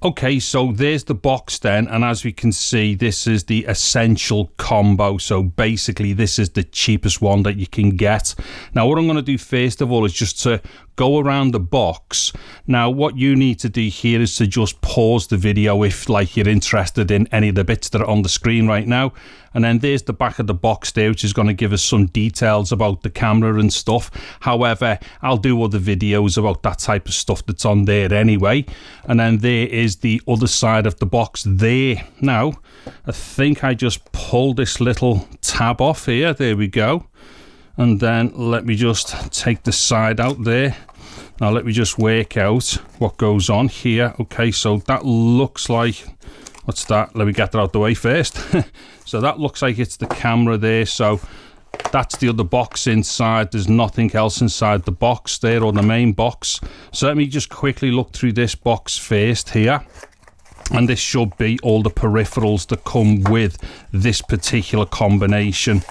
Okay, so there's the box then, and as we can see, this is the essential combo. So basically this is the cheapest one that you can get. Now what I'm going to do first of all is just to go around the box. Now what you need to do here is to just pause the video if like you're interested in any of the bits that are on the screen right now, and then there's the back of the box there, which is going to give us some details about the camera and stuff. However, I'll do other videos about that type of stuff that's on there anyway. And then there is the other side of the box there. Now I think I just pulled this little tab off here, there we go, and then let me just take the side out there. Now let me just work out what goes on here. Okay, so that looks like, what's that? Let me get that out the way first. So that looks like it's the camera there. So that's the other box inside. There's nothing else inside the box there, or the main box. So let me just quickly look through this box first here. And this should be all the peripherals that come with this particular combination.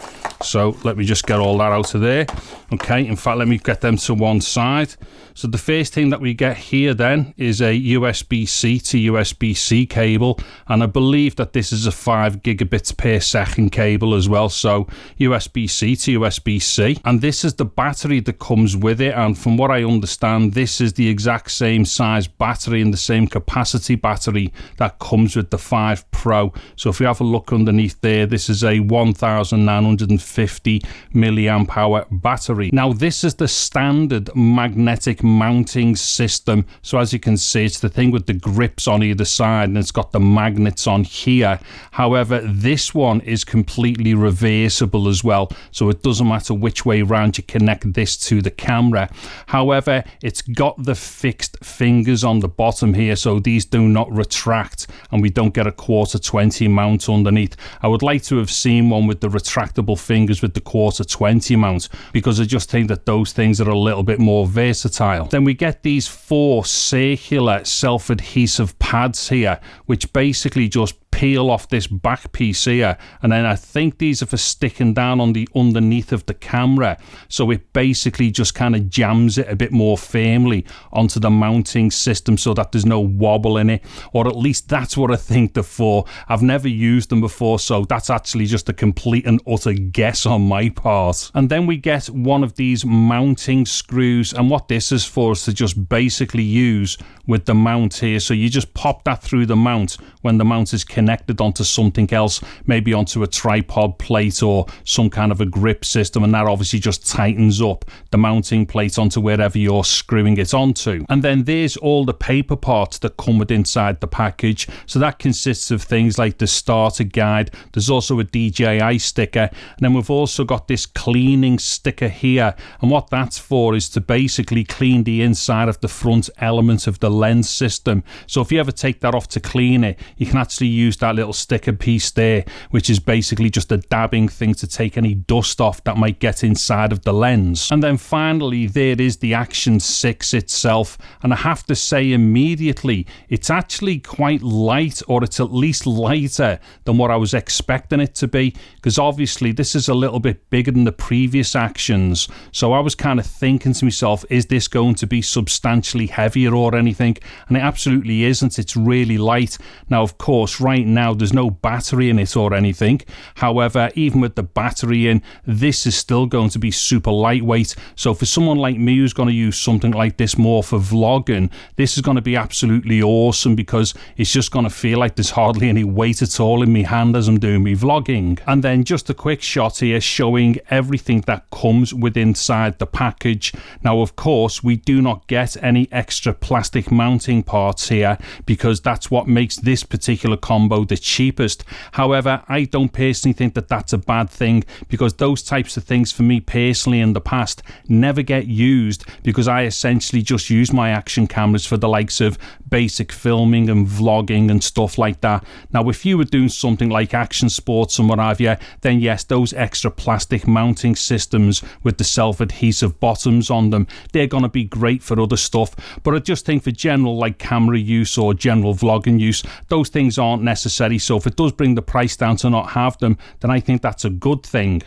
So let me just get all that out of there. Okay, in fact, let me get them to one side. So the first thing that we get here then is a USB-C to USB-C cable, and I believe that this is a 5 gigabits per second cable as well. So USB-C to USB-C, and this is the battery that comes with it. And from what I understand, this is the exact same size battery and the same capacity battery that comes with the 5 Pro. So if we have a look underneath there, this is a 1950 milliamp hour battery. Now this is the standard magnetic mounting system. So as you can see, it's the thing with the grips on either side, and it's got the magnets on here. However, this one is completely reversible as well, so it doesn't matter which way around you connect this to the camera. However, it's got the fixed fingers on the bottom here, so these do not retract, and we don't get a 1/4-20 mount underneath. I would like to have seen one with the retractable fingers with the 1/4-20 mount, because I just think that those things are a little bit more versatile. Then we get these 4 circular self-adhesive pads here, which basically just peel off this back piece here, and then I think these are for sticking down on the underneath of the camera, so it basically just kind of jams it a bit more firmly onto the mounting system so that there's no wobble in it, or at least that's what I think they're for. I've never used them before, so that's actually just a complete and utter guess on my part. And then we get one of these mounting screws, and what this is for is to just basically use with the mount here. So you just pop that through the mount when the mount is connected onto something else, maybe onto a tripod plate or some kind of a grip system, and that obviously just tightens up the mounting plate onto wherever you're screwing it onto. And then there's all the paper parts that come with inside the package. So that consists of things like the starter guide, there's also a DJI sticker, and then we've also got this cleaning sticker here, and what that's for is to basically clean the inside of the front element of the lens system. So if you ever take that off to clean it, you can actually use that little sticker piece there, which is basically just a dabbing thing to take any dust off that might get inside of the lens. And then finally there is the Action 6 itself, and I have to say immediately it's actually quite light, or it's at least lighter than what I was expecting it to be, because obviously this is a little bit bigger than the previous Actions. So I was kind of thinking to myself, is this going to be substantially heavier or anything? And it absolutely isn't. It's really light. Now of course right now there's no battery in it or anything. However, even with the battery in, this is still going to be super lightweight. So for someone like me who's going to use something like this more for vlogging, this is going to be absolutely awesome, because it's just going to feel like there's hardly any weight at all in my hand as I'm doing my vlogging. And then just a quick shot here showing everything that comes with inside the package. Now of course we do not get any extra plastic mounting parts here, because that's what makes this particular combo the cheapest. However, I don't personally think that that's a bad thing, because those types of things for me personally in the past never get used, because I essentially just use my action cameras for the likes of basic filming and vlogging and stuff like that. Now if you were doing something like action sports and what have you, then yes, those extra plastic mounting systems with the self-adhesive bottoms on them, they're going to be great for other stuff. But I just think for general like camera use or general vlogging use, those things aren't necessary. So if it does bring the price down to not have them, then I think that's a good thing.